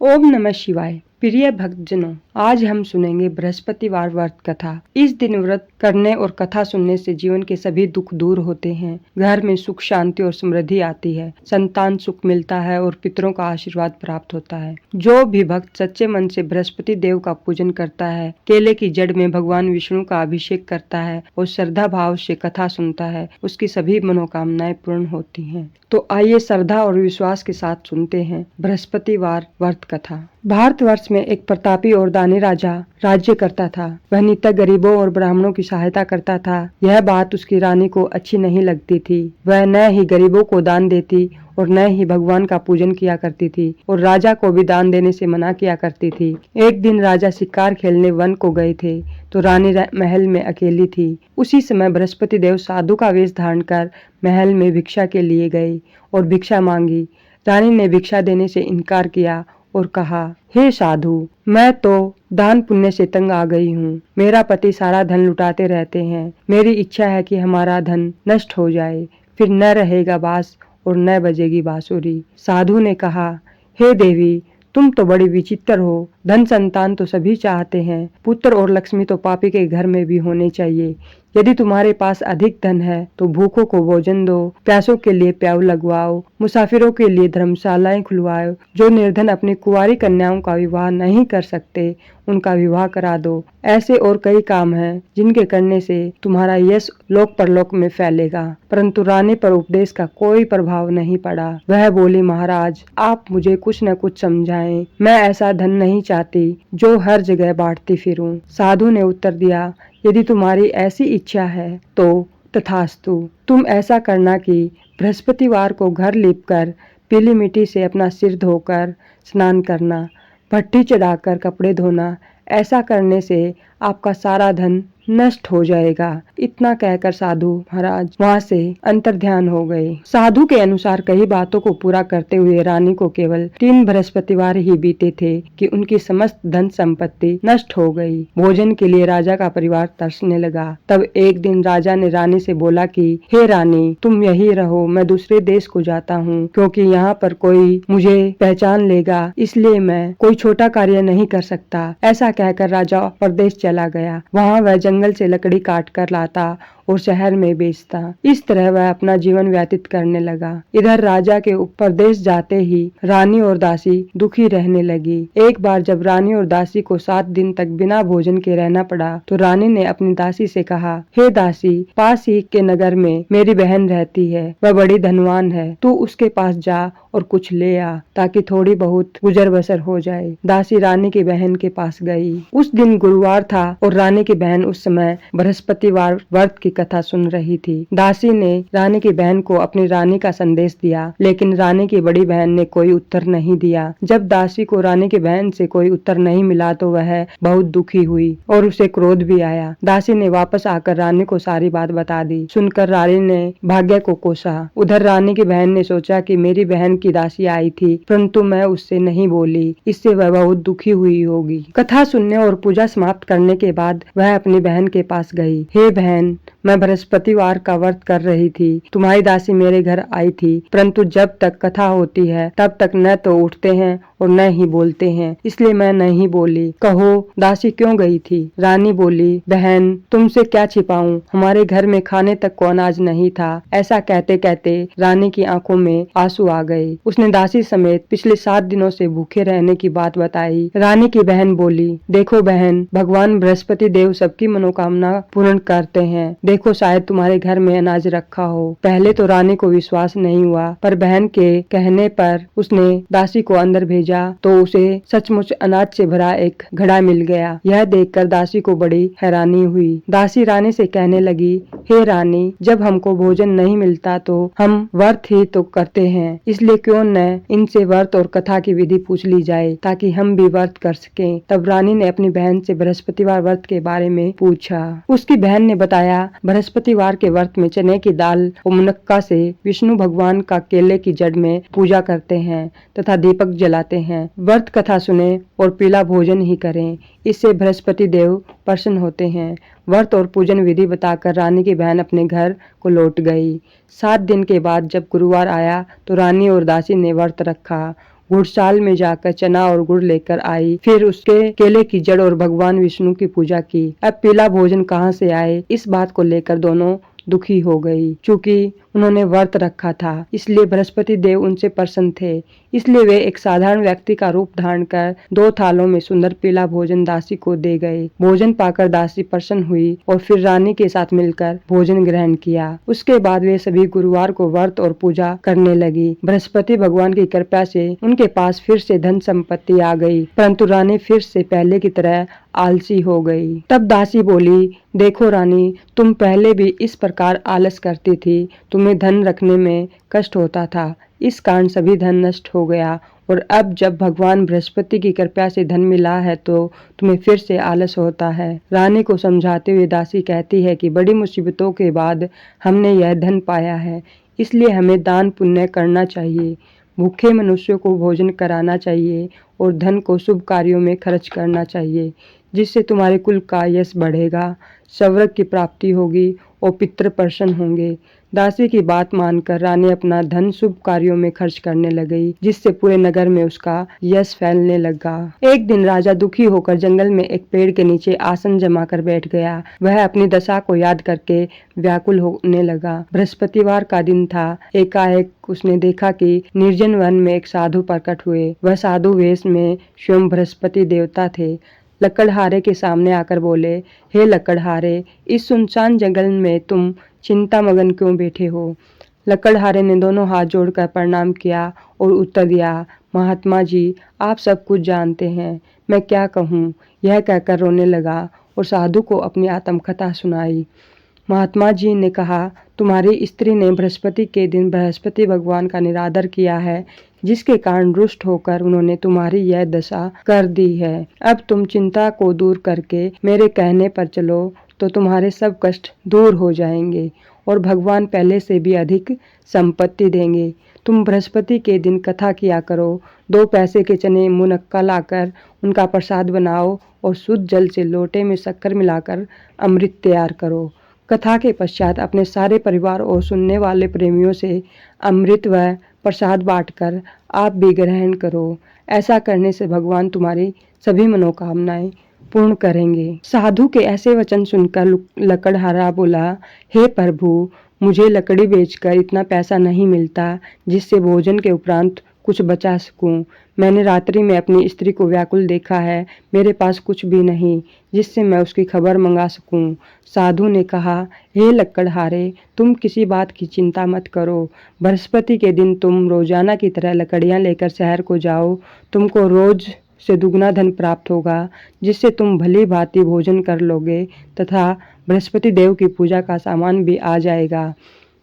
ओम नमः शिवाय। प्रिय भक्तजनों, आज हम सुनेंगे बृहस्पतिवार व्रत कथा। इस दिन व्रत करने और कथा सुनने से जीवन के सभी दुख दूर होते हैं, घर में सुख शांति और समृद्धि आती है, संतान सुख मिलता है और पितरों का आशीर्वाद प्राप्त होता है। जो भी भक्त सच्चे मन से बृहस्पति देव का पूजन करता है, केले की जड़ में भगवान विष्णु का अभिषेक करता है और श्रद्धा भाव से कथा सुनता है, उसकी सभी मनोकामनाएं पूर्ण होती हैं। तो आइए श्रद्धा और विश्वास के साथ सुनते हैं बृहस्पतिवार व्रत कथा। भारतवर्ष में एक प्रतापी और दानी राजा राज्य करता था। वह नित्य गरीबों और ब्राह्मणों की सहायता करता था। यह बात उसकी रानी को अच्छी नहीं लगती थी। वह न ही गरीबों को दान देती और न ही भगवान का पूजन किया करती थी और राजा को भी दान देने से मना किया करती थी। एक दिन राजा शिकार खेलने वन को गए थे तो रानी महल में अकेली थी। उसी समय बृहस्पति देव साधु का वेश धारण कर महल में भिक्षा के लिए गए और भिक्षा मांगी। रानी ने भिक्षा देने से इनकार किया और कहा, हे साधु, मैं तो दान पुण्य से तंग आ गई हूँ। मेरा पति सारा धन लुटाते रहते हैं। मेरी इच्छा है कि हमारा धन नष्ट हो जाए, फिर न रहेगा बांस और न बजेगी बांसुरी। साधु ने कहा, हे देवी, तुम तो बड़ी विचित्र हो। धन संतान तो सभी चाहते हैं, पुत्र और लक्ष्मी तो पापी के घर में भी होने चाहिए। यदि तुम्हारे पास अधिक धन है तो भूखों को भोजन दो, प्यासों के लिए प्याऊ लगवाओ, मुसाफिरों के लिए धर्मशालाएं खुलवाओ। जो निर्धन अपनी कुंवारी कन्याओं का विवाह नहीं कर सकते, उनका विवाह करा दो। ऐसे और कई काम हैं जिनके करने से तुम्हारा यश लोक परलोक में फैलेगा। परंतु रानी पर उपदेश का कोई प्रभाव नहीं पड़ा। वह बोली, महाराज, आप मुझे कुछ न कुछ समझाएं। मैं ऐसा धन नहीं चाहती जो हर जगह बांटती फिरूं। साधु ने उत्तर दिया, यदि तुम्हारी ऐसी इच्छा है तो तथास्तु। तुम ऐसा करना कि बृहस्पतिवार को घर लीपकर पीली मिट्टी से अपना सिर धोकर स्नान करना, भट्टी चढ़ाकर कपड़े धोना। ऐसा करने से आपका सारा धन नष्ट हो जाएगा। इतना कहकर साधु महाराज वहाँ से अंतर्ध्यान हो गए। साधु के अनुसार कई बातों को पूरा करते हुए रानी को केवल 3 बृहस्पतिवार ही बीते थे कि उनकी समस्त धन संपत्ति नष्ट हो गई। भोजन के लिए राजा का परिवार तरसने लगा। तब एक दिन राजा ने रानी से बोला कि हे रानी, तुम यही रहो, मैं दूसरे देश को जाता हूँ, क्योंकि यहाँ पर कोई मुझे पहचान लेगा, इसलिए मैं कोई छोटा कार्य नहीं कर सकता। ऐसा कहकर राजा परदेश चला गया। वहाँ वह जंगल से लकड़ी काट कर लाता और शहर में बेचता। इस तरह वह अपना जीवन व्यतीत करने लगा। इधर राजा के परदेश जाते ही रानी और दासी दुखी रहने लगी। एक बार जब रानी और दासी को 7 दिन तक बिना भोजन के रहना पड़ा तो रानी ने अपनी दासी से कहा, हे दासी, पास ही के नगर में मेरी बहन रहती है, वह बड़ी धनवान है, तू उसके पास जा और कुछ ले आ ताकि थोड़ी बहुत गुजर बसर हो जाए। दासी रानी की बहन के पास गई। उस दिन गुरुवार था और रानी की बहन उस समय बृहस्पतिवार व्रत की कथा सुन रही थी। दासी ने रानी की बहन को अपनी रानी का संदेश दिया, लेकिन रानी की बड़ी बहन ने कोई उत्तर नहीं दिया। जब दासी को रानी की बहन से कोई उत्तर नहीं मिला तो वह बहुत दुखी हुई और उसे क्रोध भी आया। दासी ने वापस आकर रानी को सारी बात बता दी। सुनकर रानी ने भाग्य को कोसा। उधर रानी की बहन ने सोचा कि मेरी बहन की दासी आई थी, परंतु मैं उससे नहीं बोली, इससे वह बहुत दुखी हुई होगी। कथा सुनने और पूजा समाप्त करने के बाद वह अपनी बहन के पास गई। हे बहन, मैं बृहस्पतिवार का व्रत कर रही थी। तुम्हारी दासी मेरे घर आई थी, परंतु जब तक कथा होती है तब तक न तो उठते हैं और न ही बोलते हैं, इसलिए मैं नहीं बोली। कहो दासी क्यों गई थी? रानी बोली, बहन, तुमसे क्या छिपाऊं, हमारे घर में खाने तक को अनाज नहीं था। ऐसा कहते कहते रानी की आंखों में आंसू आ गए। उसने दासी समेत पिछले 7 दिनों से भूखे रहने की बात बताई। रानी की बहन बोली, देखो बहन, भगवान बृहस्पति देव सबकी मनोकामना पूर्ण करते हैं। देखो शायद तुम्हारे घर में अनाज रखा हो। पहले तो रानी को विश्वास नहीं हुआ, पर बहन के कहने पर उसने दासी को अंदर भेजा तो उसे सचमुच अनाज से भरा एक घड़ा मिल गया। यह देखकर दासी को बड़ी हैरानी हुई। दासी रानी से कहने लगी, हे रानी, जब हमको भोजन नहीं मिलता तो हम व्रत ही तो करते हैं, इसलिए क्यों न इनसे व्रत और कथा की विधि पूछ ली जाए ताकि हम भी व्रत कर सकें। तब रानी ने अपनी बहन से बृहस्पतिवार व्रत के बारे में पूछा। उसकी बहन ने बताया, बृहस्पतिवार के व्रत में चने की दाल और मुनक्का से विष्णु भगवान का केले की जड़ में पूजा करते हैं तथा दीपक जलाते हैं। व्रत कथा सुने और पीला भोजन ही करें, इससे बृहस्पति देव प्रसन्न होते हैं। व्रत और पूजन विधि बताकर रानी की बहन अपने घर को लौट गई। 7 दिन के बाद जब गुरुवार आया तो रानी और दासी ने व्रत रखा। गुड़साल में जाकर चना और गुड़ लेकर आई, फिर उसके केले की जड़ और भगवान विष्णु की पूजा की। अब पीला भोजन कहाँ से आए, इस बात को लेकर दोनों दुखी हो गई। चूंकि उन्होंने व्रत रखा था इसलिए बृहस्पति देव उनसे प्रसन्न थे, इसलिए वे एक साधारण व्यक्ति का रूप धारण कर 2 थालों में सुंदर पीला भोजन दासी को दे गए। भोजन पाकर दासी प्रसन्न हुई और फिर रानी के साथ मिलकर भोजन ग्रहण किया। उसके बाद वे सभी गुरुवार को व्रत और पूजा करने लगी। बृहस्पति भगवान की कृपा से उनके पास फिर से धन संपत्ति आ गई, परंतु रानी फिर से पहले की तरह आलसी हो गई। तब दासी बोली, देखो रानी, तुम पहले भी इस प्रकार आलस करती थी, तुम्हें धन रखने में कष्ट होता था, इस कारण सभी धन नष्ट हो गया, और अब जब भगवान बृहस्पति की कृपा से धन मिला है तो तुम्हें फिर से आलस होता है। रानी को समझाते हुए दासी कहती है कि बड़ी मुसीबतों के बाद हमने यह धन पाया है, इसलिए हमें दान पुण्य करना चाहिए, भूखे मनुष्यों को भोजन कराना चाहिए और धन को शुभ कार्यों में खर्च करना चाहिए, जिससे तुम्हारे कुल का यश बढ़ेगा, सौभाग्य की प्राप्ति होगी और पितृ प्रसन्न होंगे। दासी की बात मानकर रानी अपना धन शुभ कार्यों में खर्च करने लगी, जिससे पूरे नगर में उसका यश फैलने लगा। एक दिन राजा दुखी होकर जंगल में एक पेड़ के नीचे आसन जमा कर बैठ गया। वह अपनी दशा को याद करके व्याकुल होने लगा। बृहस्पतिवार का दिन था। एकाएक उसने देखा कि निर्जन वन में एक साधु प्रकट हुए। वह साधु वेश में स्वयं बृहस्पति देवता थे। लकड़हारे के सामने आकर बोले, हे लकड़हारे, इस सुनसान जंगल में तुम चिंता मगन क्यों बैठे हो? लकड़हारे ने दोनों हाथ जोड़कर प्रणाम किया और उत्तर दिया, महात्मा जी, आप सब कुछ जानते हैं, मैं क्या कहूँ। यह कहकर रोने लगा और साधु को अपनी आत्मकथा सुनाई। महात्मा जी ने कहा, तुम्हारी स्त्री ने बृहस्पति के दिन बृहस्पति भगवान का निरादर किया है, जिसके कारण रुष्ट होकर उन्होंने तुम्हारी यह दशा कर दी है। अब तुम चिंता को दूर करके मेरे कहने पर चलो तो तुम्हारे सब कष्ट दूर हो जाएंगे और भगवान पहले से भी अधिक संपत्ति देंगे। तुम बृहस्पति के दिन कथा किया करो, 2 पैसे के चने मुनक्का लाकर उनका प्रसाद बनाओ और शुद्ध जल से लोटे में शक्कर मिलाकर अमृत तैयार करो। कथा के पश्चात अपने सारे परिवार और सुनने वाले प्रेमियों से अमृत व प्रसाद बांटकर आप भी ग्रहण करो। ऐसा करने से भगवान तुम्हारी सभी मनोकामनाएं पूर्ण करेंगे। साधु के ऐसे वचन सुनकर लकड़हारा बोला, हे प्रभु, मुझे लकड़ी बेचकर इतना पैसा नहीं मिलता जिससे भोजन के उपरांत कुछ बचा सकूं। मैंने रात्रि में अपनी स्त्री को व्याकुल देखा है, मेरे पास कुछ भी नहीं जिससे मैं उसकी खबर मंगा सकूं। साधु ने कहा, हे लकड़हारे, तुम किसी बात की चिंता मत करो। बृहस्पति के दिन तुम रोजाना की तरह लकड़ियां लेकर शहर को जाओ। तुमको रोज से दुगना धन प्राप्त होगा, जिससे तुम भली भांति भोजन कर लोगे तथा बृहस्पति देव की पूजा का सामान भी आ जाएगा।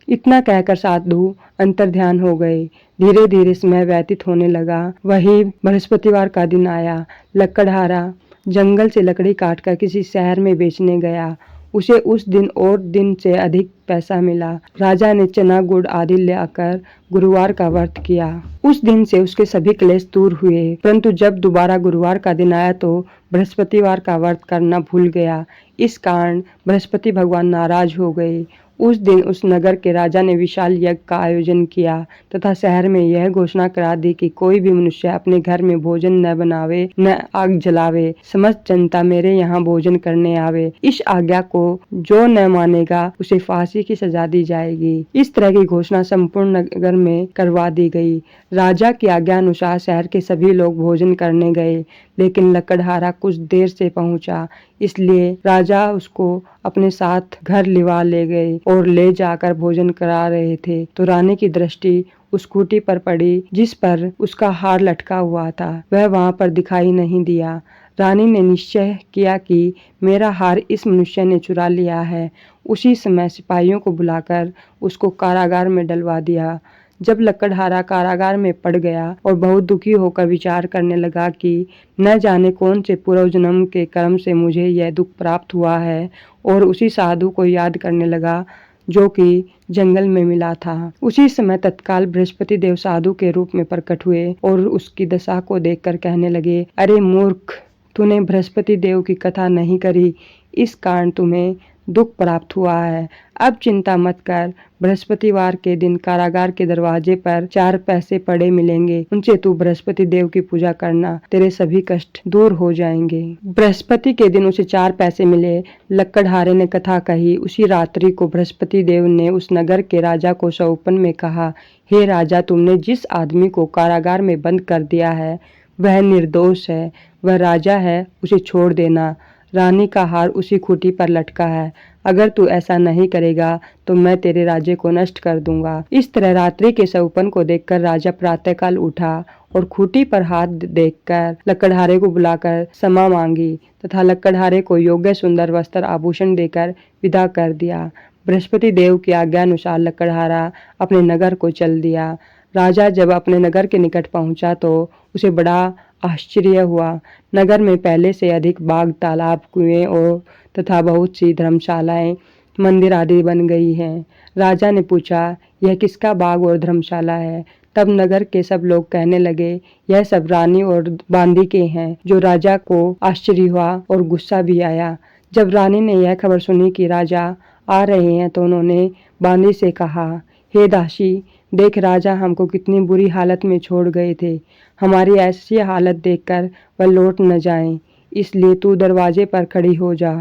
इतना कहकर साधु अंतर्ध्यान हो गए। धीरे धीरे समय व्यतीत होने लगा। वही बृहस्पतिवार का दिन आया। लकड़हारा जंगल से लकड़ी काटकर किसी शहर में बेचने गया। उसे उस दिन और दिन से अधिक पैसा मिला। राजा ने चना गुड़ आदि लाकर गुरुवार का व्रत किया। उस दिन से उसके सभी क्लेश दूर हुए, परंतु जब दोबारा गुरुवार का दिन आया तो बृहस्पतिवार का व्रत करना भूल गया। इस कारण बृहस्पति भगवान नाराज हो गए। उस दिन उस नगर के राजा ने विशाल यज्ञ का आयोजन किया तथा शहर में यह घोषणा करा दी कि कोई भी मनुष्य अपने घर में भोजन न बनावे, न आग जलावे, समस्त जनता मेरे यहाँ भोजन करने आवे। इस आज्ञा को जो न मानेगा उसे फांसी की सजा दी जाएगी। इस तरह की घोषणा संपूर्ण नगर में करवा दी गई। राजा की आज्ञा अनुसार शहर के सभी लोग भोजन करने गए, लेकिन लकड़हारा कुछ देर से पहुंचा, इसलिए राजा उसको अपने साथ घर लिवा ले गए और ले जाकर भोजन करा रहे थे तो रानी की दृष्टि उस खूंटी पर पड़ी जिस पर उसका हार लटका हुआ था। वह वहां पर दिखाई नहीं दिया। रानी ने निश्चय किया कि मेरा हार इस मनुष्य ने चुरा लिया है। उसी समय सिपाहियों को बुलाकर उसको कारागार में डलवा दिया। जब लकड़हारा कारागार में पड़ गया और बहुत दुखी होकर विचार करने लगा कि न जाने कौन से पूर्व जन्म के कर्म से मुझे यह दुख प्राप्त हुआ है, और उसी साधु को याद करने लगा जो कि जंगल में मिला था। उसी समय तत्काल बृहस्पति देव साधु के रूप में प्रकट हुए और उसकी दशा को देखकर कहने लगे, अरे मूर्ख, तूने बृहस्पति देव की कथा नहीं करी, इस कारण तुम्हें दुख प्राप्त हुआ है। अब चिंता मत कर, बृहस्पतिवार के दिन कारागार के दरवाजे पर 4 पैसे पड़े मिलेंगे, उनसे तू बृहस्पति देव की पूजा करना, तेरे सभी कष्ट दूर हो जाएंगे। बृहस्पति के दिन उसे 4 पैसे मिले। लकड़हारे ने कथा कही। उसी रात्रि को बृहस्पति देव ने उस नगर के राजा को स्वप्न में कहा, हे राजा, तुमने जिस आदमी को कारागार में बंद कर दिया है वह निर्दोष है, वह राजा है, उसे छोड़ देना। रानी का हार उसी खूंटी पर लटका है, अगर तू ऐसा नहीं करेगा तो मैं तेरे राज्य को नष्ट कर दूंगा। इस तरह रात्रि के स्वप्न को देखकर राजा प्रातःकाल उठा और खूंटी पर हाथ देखकर लकड़हारे को बुलाकर क्षमा मांगी तथा लकड़हारे को योग्य सुंदर वस्त्र आभूषण देकर विदा कर दिया। बृहस्पति देव की आज्ञा अनुसार लकड़हारा अपने नगर को चल दिया। राजा जब अपने नगर के निकट पहुंचा तो उसे बड़ा आश्चर्य हुआ। नगर में पहले से अधिक बाग, तालाब, कुएं और तथा बहुत सी धर्मशालाएं, मंदिर आदि बन गई हैं। राजा ने पूछा, यह किसका बाग और धर्मशाला है? तब नगर के सब लोग कहने लगे, यह सब रानी और बांदी के हैं। जो राजा को आश्चर्य हुआ और गुस्सा भी आया। जब रानी ने यह खबर सुनी कि राजा आ रहे हैं तो उन्होंने बांदी से कहा, हे दासी, देख राजा हमको कितनी बुरी हालत में छोड़ गए थे। हमारी ऐसी हालत देखकर वह लौट न जाएं, इसलिए तू दरवाजे पर खड़ी हो जा।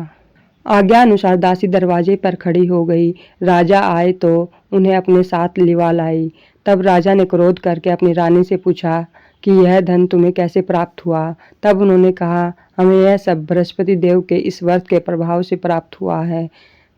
आज्ञा अनुसार दासी दरवाजे पर खड़ी हो गई। राजा आए तो उन्हें अपने साथ लिवा लाई। तब राजा ने क्रोध करके अपनी रानी से पूछा कि यह धन तुम्हें कैसे प्राप्त हुआ? तब उन्होंने कहा, हमें यह सब बृहस्पति देव के इस व्रत के प्रभाव से प्राप्त हुआ है।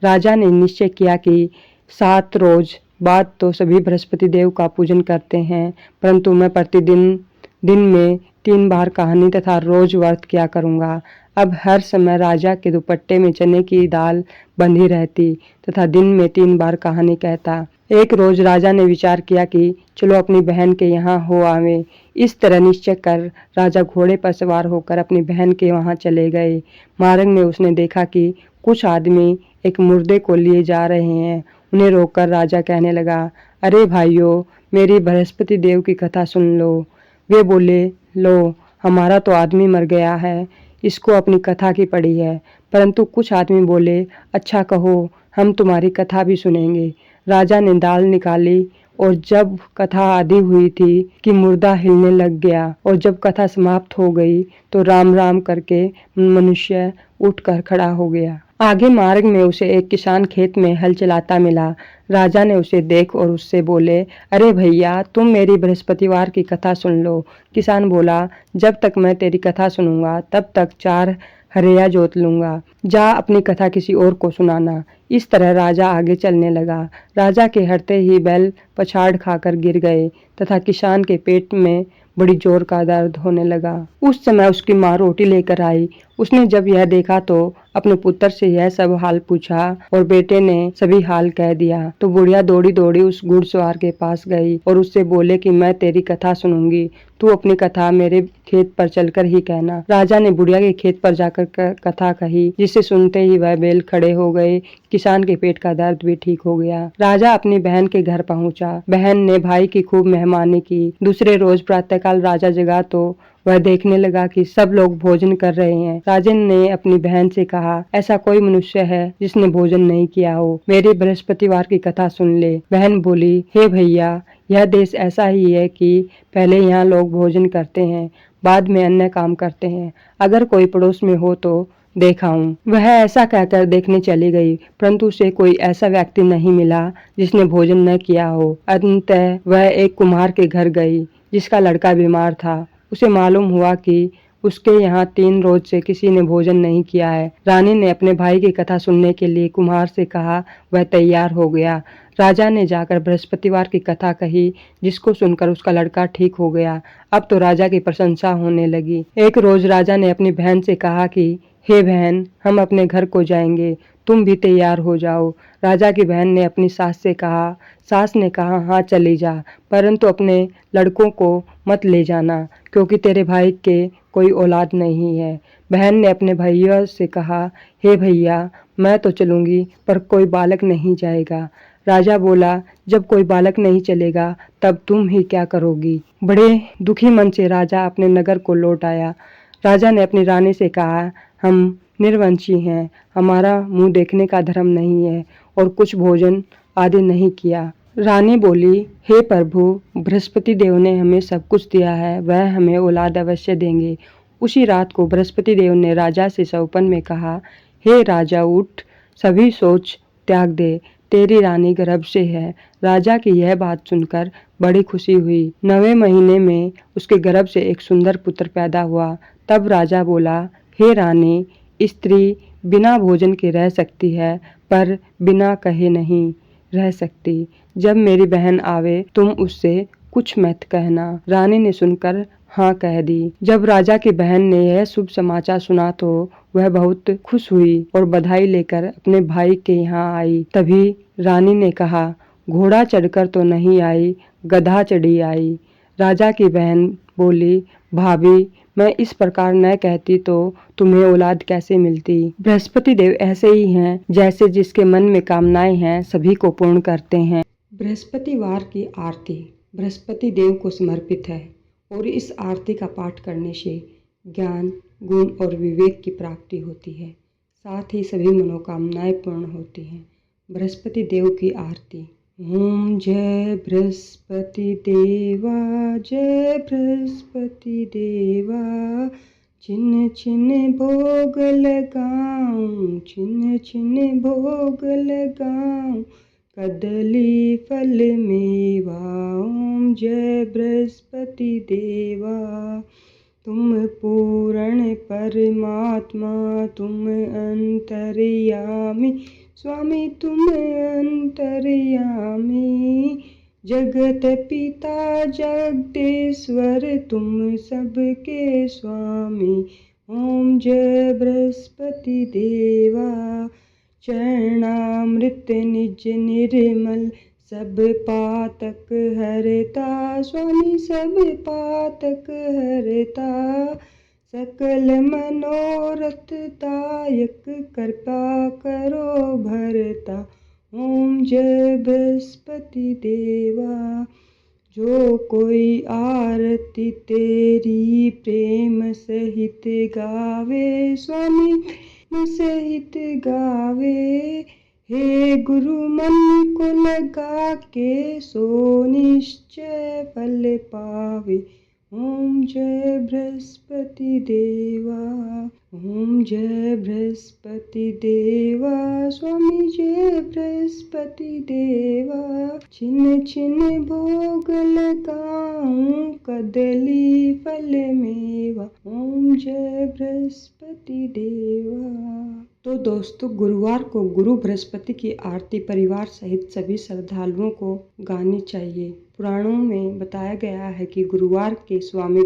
राजा ने निश्चय किया कि 7 रोज बाद तो सभी बृहस्पति देव का पूजन करते हैं, परंतु मैं प्रतिदिन दिन में 3 बार कहानी तथा रोज व्रत किया करूंगा। अब हर समय राजा के दुपट्टे में चने की दाल बंधी रहती तथा दिन में 3 बार कहानी कहता। एक रोज राजा ने विचार किया कि चलो अपनी बहन के यहाँ हो आवे। इस तरह निश्चय कर राजा घोड़े पर सवार होकर अपनी बहन के वहाँ चले गए। मार्ग में उसने देखा कि कुछ आदमी एक मुर्दे को लिए जा रहे हैं। उन्हें रोककर राजा कहने लगा, अरे भाइयों, मेरी बृहस्पति देव की कथा सुन लो। वे बोले, लो, हमारा तो आदमी मर गया है, इसको अपनी कथा की पड़ी है। परंतु कुछ आदमी बोले, अच्छा कहो, हम तुम्हारी कथा भी सुनेंगे। राजा ने दाल निकाली और जब कथा आदि हुई थी कि मुर्दा हिलने लग गया और जब कथा समाप्त हो गई तो राम राम करके मनुष्य उठकर खड़ा हो गया। आगे मार्ग में उसे एक किसान खेत में हल चलाता मिला। राजा ने उसे देख और उससे बोले, अरे भैया, तुम मेरी बृहस्पतिवार की कथा सुन लो। किसान बोला, जब तक मैं तेरी कथा सुनूंगा तब तक 4 हरिया जोत लूंगा। जा अपनी कथा किसी और को सुनाना। इस तरह राजा आगे चलने लगा। राजा के हटते ही बैल पछाड़ खाकर गिर गए तथा किसान के पेट में बड़ी जोर का दर्द होने लगा। उस समय उसकी माँ रोटी लेकर आई। उसने जब यह देखा तो अपने पुत्र से यह सब हाल पूछा और बेटे ने सभी हाल कह दिया। तो बुढ़िया दौड़ी दौड़ी उस घुड़सवार के पास गई और उससे बोले कि मैं तेरी कथा सुनूंगी, तू अपनी कथा मेरे खेत पर चलकर ही कहना। राजा ने बुढ़िया के खेत पर जाकर कथा कही, जिसे सुनते ही वह बैल खड़े हो गए। किसान के पेट का दर्द भी ठीक हो गया। राजा अपनी बहन के घर पहुंचा। बहन ने भाई की खूब मेहमानी की। दूसरे रोज प्रातःकाल राजा जगा तो वह देखने लगा कि सब लोग भोजन कर रहे हैं। राजन ने अपनी बहन से कहा, ऐसा कोई मनुष्य है जिसने भोजन नहीं किया हो, मेरी बृहस्पतिवार की कथा सुन ले। बहन बोली, हे भैया, यह देश ऐसा ही है कि पहले यहाँ लोग भोजन करते हैं, बाद में अन्य काम करते हैं। अगर कोई पड़ोस में हो तो देखाऊं। वह ऐसा कहकर देखने चली गई, परंतु उसे कोई ऐसा व्यक्ति नहीं मिला जिसने भोजन न किया हो। अंततः वह एक कुम्हार के घर गई जिसका लड़का बीमार था। उसे मालूम हुआ कि उसके यहाँ 3 रोज से किसी ने भोजन नहीं किया है। रानी ने अपने भाई की कथा सुनने के लिए कुम्हार से कहा। वह तैयार हो गया। राजा ने जाकर बृहस्पतिवार की कथा कही, जिसको सुनकर उसका लड़का ठीक हो गया। अब तो राजा की प्रशंसा होने लगी। एक रोज राजा ने अपनी बहन से कहा कि हे बहन, हम अपने घर को जाएंगे, तुम भी तैयार हो जाओ। राजा की बहन ने अपनी सास से कहा। सास ने कहा, हाँ चली जा, परंतु अपने लड़कों को मत ले जाना, क्योंकि तेरे भाई के कोई औलाद नहीं है। बहन ने अपने भैया से कहा, हे भैया, मैं तो चलूंगी पर कोई बालक नहीं जाएगा। राजा बोला, जब कोई बालक नहीं चलेगा तब तुम ही क्या करोगी? बड़े दुखी मन से राजा अपने नगर को लौट आया। राजा ने अपनी रानी से कहा, हम निर्वंशी हैं, हमारा मुंह देखने का धर्म नहीं है और कुछ भोजन आदि नहीं किया। रानी बोली, हे प्रभु, बृहस्पति देव ने हमें सब कुछ दिया है, वह हमें औलाद अवश्य देंगे। उसी रात को बृहस्पति देव ने राजा से सौपन में कहा, हे राजा, उठ, सभी सोच त्याग दे, तेरी रानी गर्भ से है। राजा की यह बात सुनकर बड़ी खुशी हुई। 9वें महीने में उसके गर्भ से एक सुंदर पुत्र पैदा हुआ। तब राजा बोला, हे रानी, स्त्री बिना भोजन के रह सकती है, पर बिना कहे नहीं रह सकती। जब मेरी बहन आवे तुम उससे कुछ मत कहना। रानी ने सुनकर हाँ कह दी। जब राजा की बहन ने यह शुभ समाचार सुना तो वह बहुत खुश हुई और बधाई लेकर अपने भाई के यहाँ आई। तभी रानी ने कहा, घोड़ा चढ़कर तो नहीं आई, गधा चढ़ी आई। राजा की बहन बोली, भाभी, मैं इस प्रकार न कहती तो तुम्हें औलाद कैसे मिलती। बृहस्पति देव ऐसे ही हैं, जैसे जिसके मन में कामनाएं हैं सभी को पूर्ण करते हैं। बृहस्पतिवार की आरती बृहस्पति देव को समर्पित है और इस आरती का पाठ करने से ज्ञान, गुण और विवेक की प्राप्ति होती है। साथ ही सभी मनोकामनाएं पूर्ण होती हैं। बृहस्पति देव की आरती। ओम जय बृहस्पति देवा, जय बृहस्पति देवा, छिन छिन भोग लगाऊं, छिन छिन भोग लगाऊं, कदली फल मेवा। ओम जय बृहस्पति देवा, तुम पूर्ण परमात्मा, तुम अंतर्यामी, स्वामी तुम अंतर्यामी, जगत पिता जगदीश्वर, तुम सबके स्वामी। ओम जय बृहस्पति देवा, चरणामृत निज निर्मल, सब पातक हरता, स्वामी सब पातक हरता, सकल मनोरथ दायक, कृपा करो भरता। ओम जय बृहस्पति देवा, जो कोई आरती तेरी प्रेम सहित गावे, स्वामी प्रेम सहित गावे, हे गुरु मन को लगा के सो निश्चय फल पावे। ओम जय बृहस्पति देवा, ओम जय बृहस्पति देवा, स्वामी जय बृहस्पति देवा, छिन छिन भोग लगाऊं, कदली फल मेवा। ओम जय बृहस्पति देवा। तो दोस्तों, गुरुवार को गुरु बृहस्पति की आरती परिवार सहित सभी श्रद्धालुओं को गानी चाहिए। पुराणों में बताया गया है कि गुरुवार के स्वामी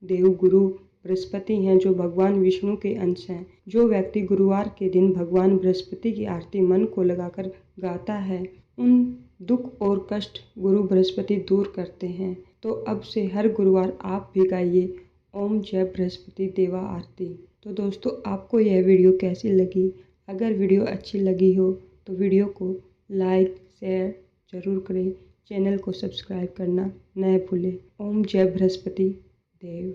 देव गुरु बृहस्पति हैं, जो भगवान विष्णु के अंश हैं। जो व्यक्ति गुरुवार के दिन भगवान बृहस्पति की आरती मन को लगाकर गाता है, उन दुख और कष्ट गुरु बृहस्पति दूर करते हैं। तो अब से हर गुरुवार आप भी गाइए ओम जय बृहस्पति देवा आरती। तो दोस्तों, आपको यह वीडियो कैसी लगी? अगर वीडियो अच्छी लगी हो तो वीडियो को लाइक शेयर ज़रूर करें। चैनल को सब्सक्राइब करना न भूलें। ओम जय बृहस्पति देव।